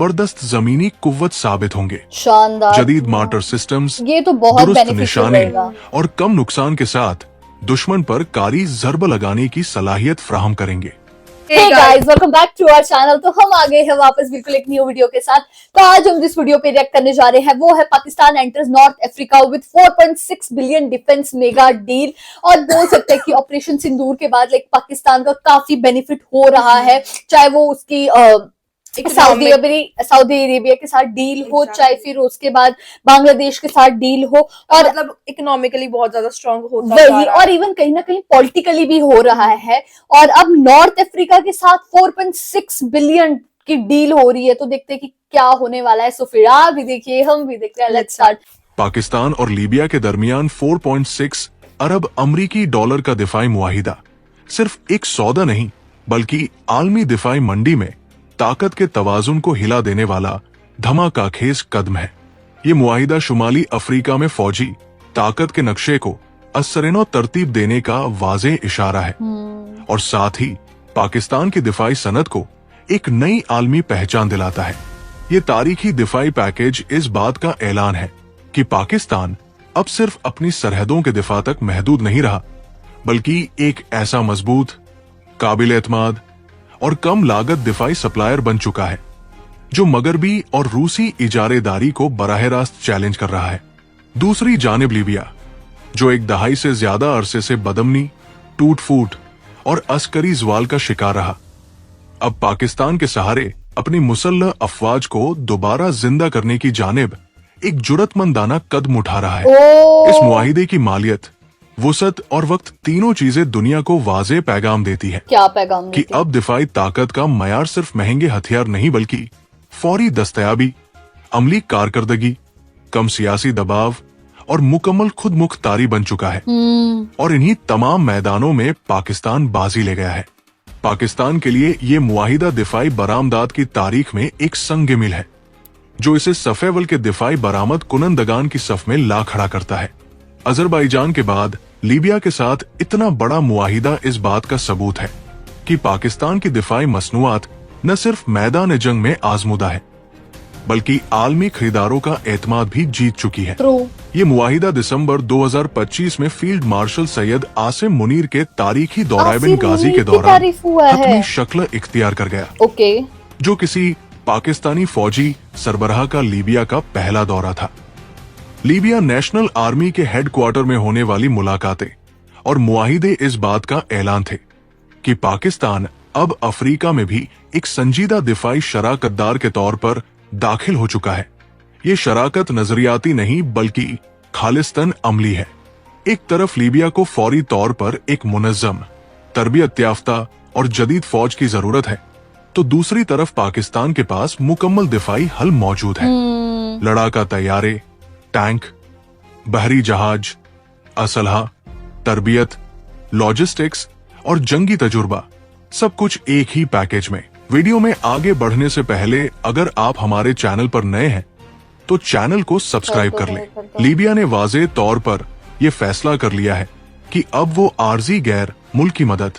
जबरदस्त जमीनी कुव्वत साबित होंगे। शानदार। जदीद मार्टर सिस्टम्स, ये तो बहुत दुरुस्त बेनिफिशियल निशाने रहेगा। और कम नुकसान के साथ दुश्मन पर कारी जरब लगाने की सलाहियत फ्राहम करेंगे। Hey guys, welcome back to our channel। तो हम आ गए हैं वापस बिल्कुल एक न्यू वीडियो के साथ। तो आज हम जिस वीडियो पे रिएक्ट करने जा रहे हैं वो है Pakistan enters north Africa with 4.6 billion defence mega deal. और बोल सकते हैं कि ऑपरेशन सिंदूर के बाद पाकिस्तान का काफी बेनिफिट हो रहा है, चाहे वो उसकी सऊदी अरेबिया के साथ डील हो, चाहे फिर उसके बाद बांग्लादेश के साथ डील हो, और मतलब इकोनॉमिकली बहुत ज्यादा स्ट्रांग होता वही, और इवन कहीं ना कहीं पॉलिटिकली भी हो रहा है। और अब नॉर्थ अफ्रीका के साथ 4.6 बिलियन की डील हो रही है, तो देखते हैं कि क्या होने वाला है। सो फिर आप भी देखिए, हम भी देखते हैं। Let's start. पाकिस्तान और लीबिया के दरमियान 4.6 अरब अमरीकी डॉलर का दिफाई मुआहिदा सिर्फ एक सौदा नहीं बल्कि आलमी दिफाई मंडी में ताकत के तवाजुन को हिला देने वाला धमाकाखेज कदम है। ये मुआहिदा शुमाली अफ्रीका में फौजी ताकत के नक्शे को असरनो तरतीब देने का वाज़ेह इशारा है और साथ ही पाकिस्तान की दिफाई सनत को एक नई आलमी पहचान दिलाता है। ये तारीखी दिफाई पैकेज इस बात का ऐलान है कि पाकिस्तान अब सिर्फ अपनी सरहदों के दिफा तक महदूद नहीं रहा, बल्कि एक ऐसा मजबूत, काबिल एतमाद और कम लागत दिफाई सप्लायर बन चुका है जो मगरबी और रूसी इजारेदारी को बराह रास्त चैलेंज कर रहा है। दूसरी जानिब लीबिया, जो एक दहाई से ज्यादा अरसे से बदमनी, टूट फूट और अस्करी जवाल का शिकार रहा, अब पाकिस्तान के सहारे अपनी मुसल्लह अफवाज को दोबारा जिंदा करने की जानिब एक जुरतमंदाना कदम उठा रहा है। इस मुआहिदे की मालियत, वुसत और वक्त तीनों चीजें दुनिया को वाज़ेह पैगाम देती है। क्या पैगाम कि अब दिफाई ताकत का मयार सिर्फ महंगे हथियार नहीं बल्कि फौरी दस्तयाबी, अमली कारकर्दगी, कम सियासी दबाव और मुकम्मल खुद मुख्तारी बन चुका है। और इन्हीं तमाम मैदानों में पाकिस्तान बाजी ले गया है। पाकिस्तान के लिए ये मुआहिदा दिफाई बरामदात की तारीख में एक संग मिल है जो इसे सफेवल के दिफाई बरामद कुनंदगान की सफ में ला खड़ा करता है। अजरबैजान के बाद लीबिया के साथ इतना बड़ा मुआहिदा इस बात का सबूत है कि पाकिस्तान की दिफाई मसनूआत न सिर्फ मैदान जंग में आजमुदा है बल्कि आलमी खरीदारों का एतमाद भी जीत चुकी है। ये मुआहिदा दिसंबर 2025 में फील्ड मार्शल सैयद आसिम मुनीर के तारीखी दौराए बिन गाजी के दौरान हतमी शक्ल इख्तियार कर गया, जो किसी पाकिस्तानी फौजी सरबराह का लीबिया का पहला दौरा था। लीबिया नेशनल आर्मी के हेडक्वार्टर में होने वाली मुलाकातें और मुआहिदे इस बात का ऐलान थे कि पाकिस्तान अब अफ्रीका में भी एक संजीदा दिफाई शराकतदार के तौर पर दाखिल हो चुका है। ये शराकत नजरियाती नहीं बल्कि खालिस्तन अमली है। एक तरफ लीबिया को फौरी तौर पर एक मुनज़्ज़म, तरबियत याफ्ता और जदीद फौज की जरूरत है, तो दूसरी तरफ पाकिस्तान के पास मुकम्मल दिफाई हल मौजूद है। लड़ाका तैयारे, टैंक, बहरी जहाज, असलहा, तरबियत, लॉजिस्टिक्स और जंगी तजुर्बा, सब कुछ एक ही पैकेज में। वीडियो में आगे बढ़ने से पहले अगर आप हमारे चैनल पर नए हैं तो चैनल को सब्सक्राइब कर लें। लीबिया ने वाज़ेह तौर पर यह फैसला कर लिया है कि अब वो आर्जी गैर मुल्की मदद,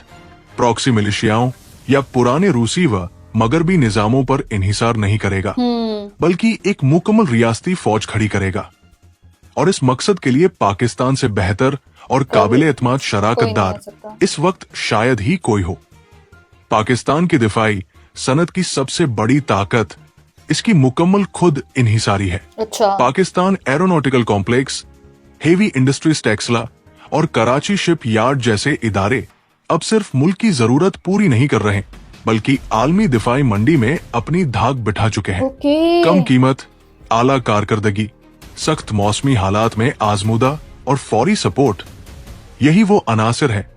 प्रॉक्सी मिलिशियाओं या पुराने रूसी व मगरबी निजामों पर इन्हिसार नहीं करेगा, बल्कि एक मुकम्मल रियासती फौज खड़ी करेगा। और इस मकसद के लिए पाकिस्तान से बेहतर और काबिल एतमाद शराकतदार इस वक्त शायद ही कोई हो। पाकिस्तान की दिफाई सनत की सबसे बड़ी ताकत इसकी मुकम्मल खुद इन्हिसारी है। Pakistan aeronautical complex, heavy industries Taxila और कराची शिप यार्ड जैसे इदारे अब सिर्फ मुल्क की जरूरत पूरी नहीं कर रहे बल्कि आलमी दिफाई मंडी में अपनी धाक बिठा चुके हैं। कम कीमत, आला कारकर्दगी, सख्त मौसमी हालात में आजमुदा और फौरी सपोर्ट, यही वो अनासिर है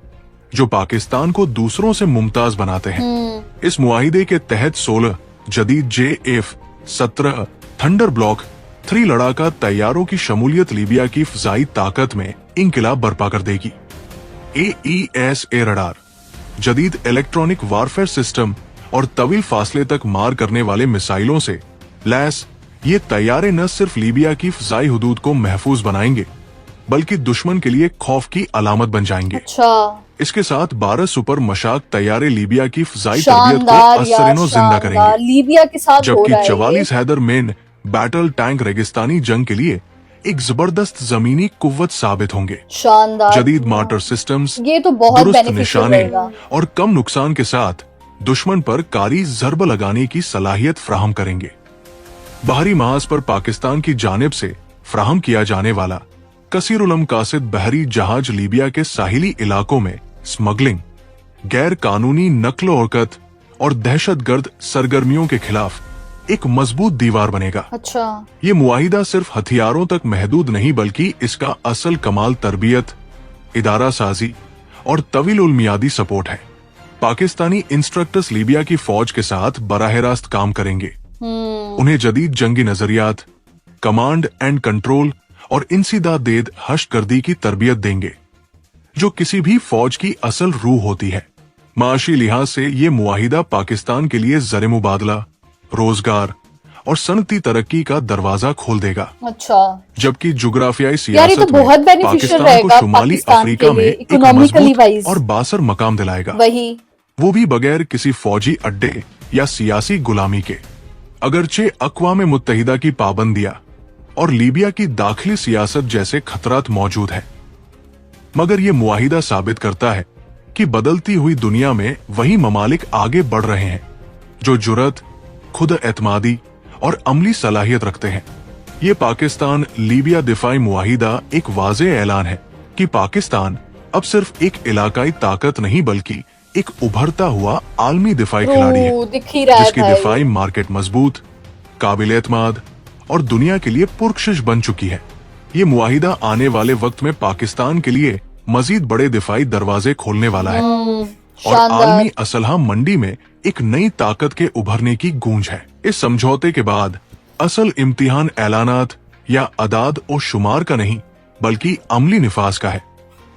जो पाकिस्तान को दूसरों से मुमताज बनाते हैं। इस मुआहिदे के तहत 16 जदीद JF-17 थंडर ब्लॉक 3 लड़ाका तैयारों की शमूलियत लीबिया की फ़ज़ाई ताकत में इंकिलाब बर्पा कर देगी। AES एयर रडार, जदीद इलेक्ट्रॉनिक वारफेयर सिस्टम और तवील फासले तक मार करने वाले मिसाइलों से लैस ये तैयारे न सिर्फ लीबिया की फ़ज़ाई हुदूद को महफूज बनाएंगे बल्कि दुश्मन के लिए खौफ की अलामत बन जाएंगे। इसके साथ 12 सुपर मशाक तैयारे लीबिया की फजाई तरबियत को असरिनो जिंदा करेंगे, लीबिया के साथ हो जबकि रहा है 44 हैदर मेन बैटल टैंक रेगिस्तानी जंग के लिए एक जबरदस्त जमीनी कुव्वत साबित होंगे। शानदार। जदीद मार्टर सिस्टम्स, ये तो बहुत दुरुस्त बेनिफिशियल निशाने रहेगा। और कम नुकसान के साथ दुश्मन पर कारी जरब लगाने की सलाहियत फ्राहम करेंगे। बाहरी महाज पर पाकिस्तान की जानिब से फ्राहम किया जाने वाला कसीरुल कासिद बहरी जहाज लीबिया के साहिली इलाकों में स्मगलिंग, गैर कानूनी नक्लो हरकत और दहशतगर्द सरगर्मियों के खिलाफ एक मजबूत दीवार बनेगा। अच्छा, ये मुआहिदा सिर्फ हथियारों तक महदूद नहीं बल्कि इसका असल कमाल तरबियत, इदारा साजी और तवील उल मियादी सपोर्ट है। पाकिस्तानी इंस्ट्रक्टर्स लीबिया की फौज के साथ बराह रास्त काम करेंगे, उन्हें जदीद जंगी नजरियात, कमांड एंड कंट्रोल और इंसिदादेद हश्तगर्दी की तरबियत देंगे, जो किसी भी फौज की असल रूह होती है। माशी लिहाज से ये मुआहिदा पाकिस्तान के लिए ज़र मुबादला, रोजगार और सनती तरक्की का दरवाजा खोल देगा। अच्छा, जबकि जुग्राफियाई यार ये सियासत तो में बहुत बेनिफिशियल पाकिस्तान को रहेगा शुमाली पाकिस्तान अफ्रीका के में लिए एक इकोनॉमिकली मजबूत वाइज। और बासर मकाम दिलाएगा, वही वो भी बगैर किसी फौजी अड्डे या सियासी गुलामी के। अगरचे अक़वाम मुत्तहिदा की पाबंदियां और लीबिया की दाखिली सियासत जैसे खतरात मौजूद है, मगर ये मुआहिदा साबित करता है कि बदलती हुई दुनिया में वही ममालिक आगे बढ़ रहे हैं जो जुर्रत, खुद एतमादी और अमली सलाहियत रखते हैं। ये पाकिस्तान लीबिया दिफाई मुआहिदा एक वाज़ेह ऐलान है कि पाकिस्तान अब सिर्फ एक इलाकाई ताकत नहीं बल्कि एक उभरता हुआ आलमी दिफाई खिलाड़ी है, दिख ही रहा जिसकी था दिफाई मार्केट मजबूत, काबिल एतमाद और दुनिया के लिए पुरकशिश बन चुकी है। ये मुआहिदा आने वाले वक्त में पाकिस्तान के लिए मजीद बड़े दिफाई दरवाजे खोलने वाला है और आलमी असलहा मंडी में एक नई ताकत के उभरने की गूंज है। इस समझौते के बाद असल इम्तिहान ऐलानात या अदाद और शुमार का नहीं बल्कि अमली निफाज का है,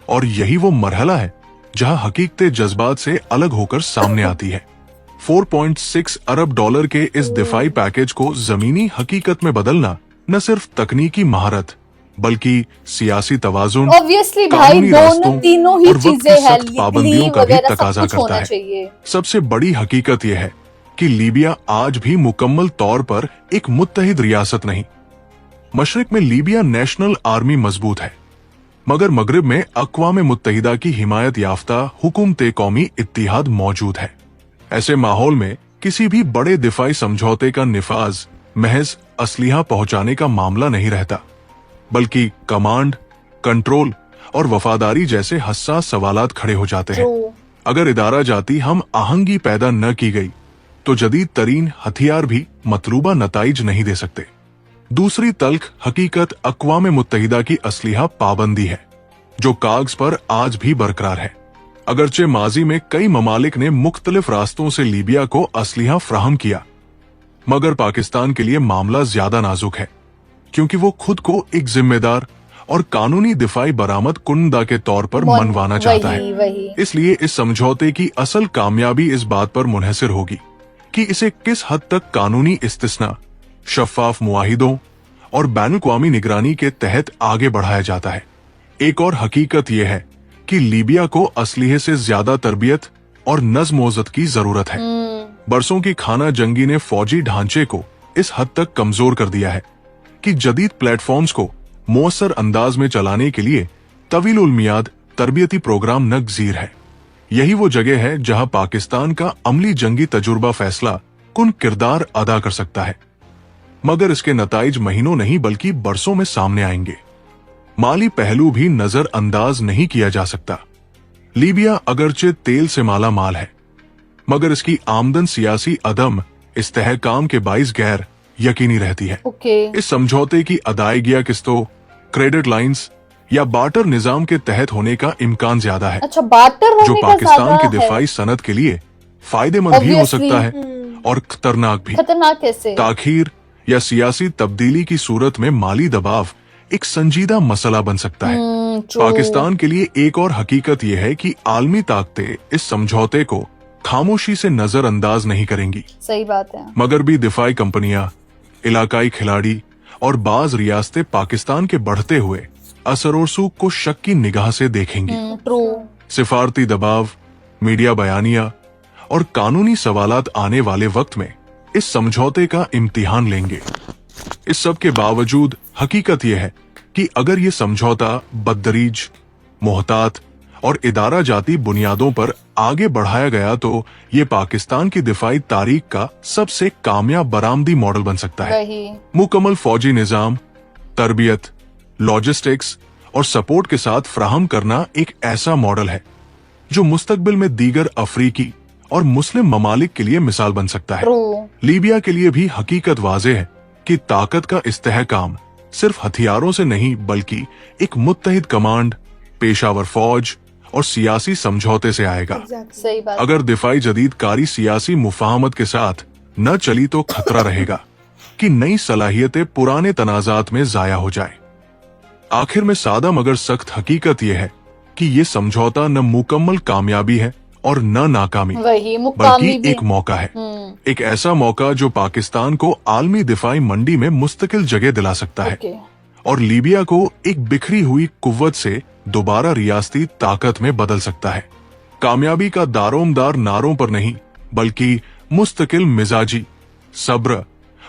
और यही वो मरहला है जहां हकीकते जज्बात से अलग होकर सामने आती है। 4.6 अरब डॉलर के इस दिफाई पैकेज को जमीनी हकीकत में बदलना न सिर्फ तकनीकी महारत बल्कि सियासी तवाजुन, ऑब्वियसली भाई कानूनी रास्तों दोनों तीनों ही और वक्त की चीजें हैं, सख्त पाबंदियों का भी वगैरह सब तकाजा कुछ करता होना है। चाहिए। सबसे बड़ी हकीकत यह है कि लीबिया आज भी मुकम्मल तौर पर एक मुत्तहिद रियासत नहीं। मशरिक में लीबिया नेशनल आर्मी मजबूत है, मगर मगरिब में अक़वाम मुत्तहिदा की हिमायत याफ्ता हुकूमत कौमी इत्तिहाद मौजूद है। ऐसे माहौल में किसी भी बड़े दिफाई समझौते का निफाज महज असलिहा पहुंचाने का मामला नहीं रहता, बल्कि कमांड, कंट्रोल और वफादारी जैसे हसास सवालात खड़े हो जाते हैं। अगर इदारा जाती हम आहंगी पैदा न की गई तो जदीद तरीन हथियार भी मतलूबा नताइज नहीं दे सकते। दूसरी तल्ख हकीकत अक़वाम मुत्तहिदा की असलिहा पाबंदी है, जो कागज पर आज भी बरकरार है। अगरचे माजी में कई ममालिक ने मुख्तलिफ रास्तों से लीबिया को असलिहा फ्राहम किया, मगर पाकिस्तान के लिए मामला ज्यादा नाजुक है, क्योंकि वो खुद को एक जिम्मेदार और कानूनी दिफाई बरामद कुंदा के तौर पर मनवाना चाहता है। इसलिए इस समझौते की असल कामयाबी इस बात पर मुनहसर होगी कि इसे किस हद तक कानूनी इस्तिस्ना, शफ़ाफ मुआहिदों और बैनुल-अक़वामी निगरानी के तहत आगे बढ़ाया जाता है। एक और हकीकत यह है कि लीबिया को असलिहे से ज्यादा तरबियत और नज़्म-ओ-ज़ब्त की जरूरत है। बरसों की खाना जंगी ने फौजी ढांचे को इस हद तक कमजोर कर दिया है कि जदीद प्लेटफॉर्म्स को मुअस्सर अंदाज में चलाने के लिए तवील उल मियाद तरबियती प्रोग्राम नगजीर है। यही वो जगह है जहां पाकिस्तान का अमली जंगी तजुर्बा फैसला कुन किरदार अदा कर सकता है, मगर इसके नताइज महीनों नहीं बल्कि बरसों में सामने आएंगे। माली पहलू भी नजर अंदाज नहीं किया जा सकता। लीबिया अगरचे तेल से माला माल है, मगर इसकी आमदन सियासी अदम इस्तेहकाम के बाइस गैर यकीनी रहती है। इस समझौते की अदायगियां किस्तों, क्रेडिट लाइंस या बार्टर निजाम के तहत होने का इम्कान ज्यादा है। अच्छा, बार्टर होने जो का पाकिस्तान की ज्यादा दिफाई सनद के लिए फायदेमंद भी हो सकता है और खतरनाक भी। खतरनाक कैसे? ताखीर या सियासी तब्दीली की सूरत में माली दबाव एक संजीदा मसला बन सकता है। पाकिस्तान के लिए एक और हकीकत यह है कि आलमी ताकतें इस समझौते को खामोशी से नजरअंदाज नहीं करेंगी। सही बात है। मगर भी दिफाई कंपनियां, इलाकाई खिलाड़ी और बाज रियासतें पाकिस्तान के बढ़ते हुए असर और सूख को शक की निगाह से देखेंगी। सिफारती दबाव, मीडिया बयानिया और कानूनी सवालात आने वाले वक्त में इस समझौते का इम्तिहान लेंगे। इस सब के बावजूद हकीकत यह है कि अगर ये समझौता बददरीज, मोहतात और इदारा जाती बुनियादों पर आगे बढ़ाया गया तो ये पाकिस्तान की दिफाई तारीख का सबसे कामयाब बरामदी मॉडल बन सकता है। मुकम्मल फौजी निजाम, तरबियत, लॉजिस्टिक्स और सपोर्ट के साथ फ्राहम करना एक ऐसा मॉडल है जो मुस्तकबिल में दीगर अफ्रीकी और मुस्लिम ममालिक के लिए मिसाल बन सकता है। लीबिया के लिए भी हकीकत वाज़ेह है कि ताकत का इस्तेहकाम सिर्फ हथियारों से नहीं बल्कि एक मुत्तहिद कमांड, पेशावर फौज और सियासी समझौते से आएगा। सही बात। अगर दिफाई जदीद कारी सियासी मुफाहमत के साथ न चली तो खतरा रहेगा कि नई सलाहियतें पुराने तनाजात में जाया हो जाए। आखिर में सादा मगर सख्त हकीकत यह है कि ये समझौता न मुकम्मल कामयाबी है और न नाकामी, बल्कि एक मौका है। एक ऐसा मौका जो पाकिस्तान को आलमी दिफाई मंडी में मुस्तकिल जगह दिला सकता है और लीबिया को एक बिखरी हुई कुव्वत से दोबारा रियासती ताकत में बदल सकता है। कामयाबी का दारोमदार नारों पर नहीं बल्कि मुस्तकिल मिजाजी, सब्र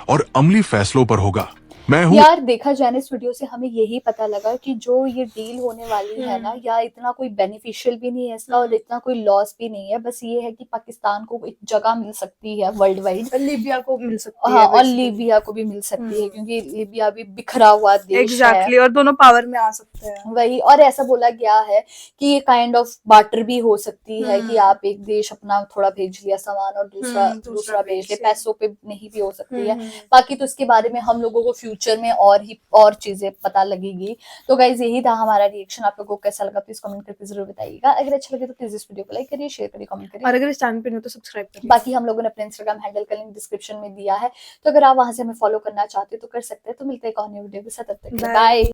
और अमली फैसलों पर होगा। मैं हूँ यार, देखा जाए ना इस वीडियो से हमें यही पता लगा कि जो ये डील होने वाली है ना, या इतना कोई बेनिफिशियल भी नहीं है इसका और इतना कोई लॉस भी नहीं है। बस ये है कि पाकिस्तान को एक जगह मिल सकती है वर्ल्ड वाइड, लीबिया को मिल सकती है। हाँ, और लीबिया को भी मिल सकती है क्योंकि लीबिया भी बिखरा हुआ देश है। और दोनों पावर में आ सकते हैं। वही, और ऐसा बोला गया है कि ये काइंड ऑफ बार्टर भी हो सकती है कि आप एक देश अपना थोड़ा भेज लिया सामान और दूसरा भेज लिया, पैसों पे नहीं भी हो सकती है। बाकी तो इसके बारे में हम लोगों को फ्यूचर में और चीजें पता लगेगी। तो गाइज यही था हमारा रिएक्शन। आप लोगों को कैसा लगा प्लीज कमेंट करके जरूर बताइएगा। अगर अच्छा लगे तो प्लीज इस वीडियो को लाइक करिए, शेयर करिए, कमेंट करिए और अगर इस चैनल पे नहीं हो तो सब्सक्राइब करिए। बाकी हम लोगों ने अपने इंस्टाग्राम हैंडल का लिंक डिस्क्रिप्शन में दिया है, तो अगर आप वहां से हमें फॉलो करना चाहते हो तो कर सकते हैं। तो मिलते हैं एक और नई वीडियो के साथ, तब तक बाय।